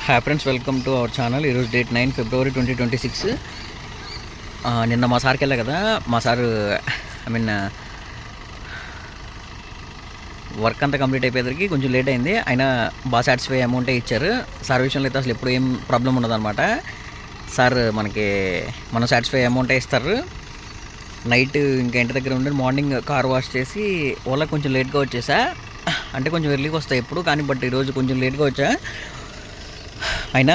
Hi friends, welcome to our channel. ఈరోజు date 9 ఫిబ్రవరి 2026. నిన్న మా సార్కి వెళ్ళా కదా, మా సారు వర్క్ అంతా కంప్లీట్ అయిపోయేసరికి కొంచెం లేట్ అయింది. అయినా బాగా సాటిస్ఫై అమౌంటే ఇచ్చారు. సార్ విషయంలో అయితే అసలు ఎప్పుడు ఏం ప్రాబ్లం ఉండదన్నమాట. సార్ మనం సాటిస్ఫై అమౌంటే ఇస్తారు. నైట్ ఇంకా ఇంటి దగ్గర ఉండి మార్నింగ్ కార్ వాష్ చేసి ఓలా కొంచెం లేట్గా వచ్చేసా. అంటే కొంచెం ఎర్లీగా వస్తాయి ఎప్పుడు కానీ, బట్ ఈరోజు కొంచెం లేట్గా వచ్చా. అయినా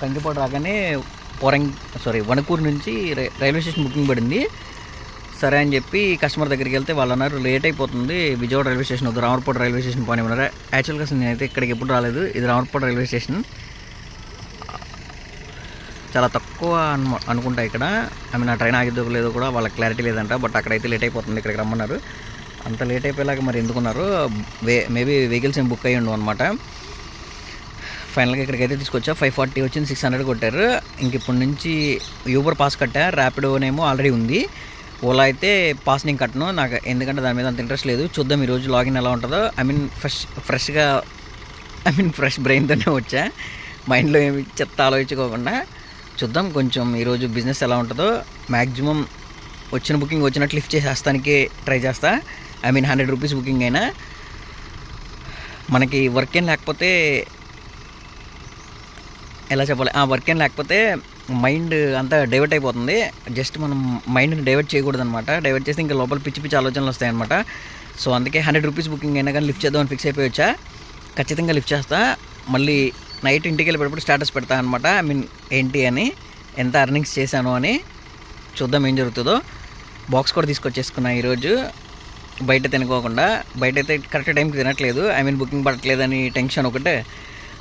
కంకిపాడు రాగానే వణకూరు నుంచి రైల్వే స్టేషన్ బుకింగ్ పడింది. సరే అని చెప్పి కస్టమర్ దగ్గరికి వెళ్తే వాళ్ళు అన్నారు లేట్ అయిపోతుంది, విజయవాడ రైల్వే స్టేషన్ వద్దు, రామర్పేట రైల్వే స్టేషన్ పోనివ్వన్నారు. యాక్చువల్గా అసలు నేనైతే ఇక్కడికి ఎప్పుడు రాలేదు. ఇది రామర్పేట రైల్వే స్టేషన్, చాలా తక్కువ అనుకుంటా ఇక్కడ. ఆ ట్రైన్ ఆగిద్దో లేదో కూడా వాళ్ళకి క్లారిటీ లేదంట. బట్ అక్కడైతే లేట్ అయిపోతుంది, ఇక్కడికి రమ్మన్నారు. అంత లేట్ అయిపోయేలాగా మరి ఎందుకున్నారు, మేబీ వెహికల్స్ ఏం బుక్ అయ్యి ఉండవు అనమాట. ఫైనల్గా ఇక్కడికైతే తీసుకొచ్చా. 540 వచ్చింది, 600 కొట్టారు. ఇంక ఇప్పటి నుంచి యూబర్ పాస్ కట్టా, ర్యాపిడోనేమో ఆల్రెడీ ఉంది. ఓలా అయితే పాస్ నేను కట్టను, నాకు ఎందుకంటే దాని మీద అంత ఇంట్రెస్ట్ లేదు. చూద్దాం ఈరోజు లాగిన్ ఎలా ఉంటుందో. ఫ్రెష్ బ్రెయిన్తోనే వచ్చా, మైండ్లో ఏమి చెత్త ఆలోచించుకోకుండా. చూద్దాం కొంచెం ఈరోజు బిజినెస్ ఎలా ఉంటుందో. మ్యాక్సిమం వచ్చిన బుకింగ్ వచ్చినట్లు లిఫ్ట్ చేసేస్తానికి ట్రై చేస్తా. 100 రూపీస్ బుకింగ్ అయినా మనకి వర్క్ ఏం లేకపోతే ఎలా చెప్పాలి, వర్క్ ఏం లేకపోతే మైండ్ అంతా డైవర్ట్ అయిపోతుంది. జస్ట్ మనం మైండ్ని డైవర్ట్ చేయకూడదు అనమాట. డైవర్ట్ చేస్తే ఇంకా లోపల పిచ్చి పిచ్చి ఆలోచనలు వస్తాయన్నమాట. సో అందుకే 100 రూపీస్ బుకింగ్ అయినా కానీ లిఫ్ట్ చేద్దామని ఫిక్స్ అయిపోయొచ్చా. ఖచ్చితంగా లిఫ్ట్ చేస్తా. మళ్ళీ నైట్ ఇంటికి వెళ్ళేటప్పుడు స్టేటస్ పెడతా అనమాట. ఏంటి అని, ఎంత అర్నింగ్స్ చేశాను అని. చూద్దాం ఏం జరుగుతుందో. బాక్స్ కూడా తీసుకొచ్చేసుకున్నా ఈరోజు, బయట తినుకోకుండా. బయట అయితే కరెక్ట్ టైంకి తినట్లేదు, బుకింగ్ పడట్లేదని టెన్షన్ ఒకటే,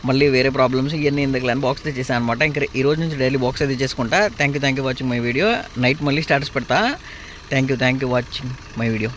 మళ్ళీ వేరే ప్రాబ్లమ్స్ ఇవన్నీ ఎందుకు అని బాక్స్ తెచ్చేసాను అనమాట. ఇంకా ఈ రోజు నుంచి డైలీ బాక్స్ అయితే చేసుకుంటా. Thank you watching my video. Night మళ్ళీ స్టేటస్ పెడతా. Thank you watching my video.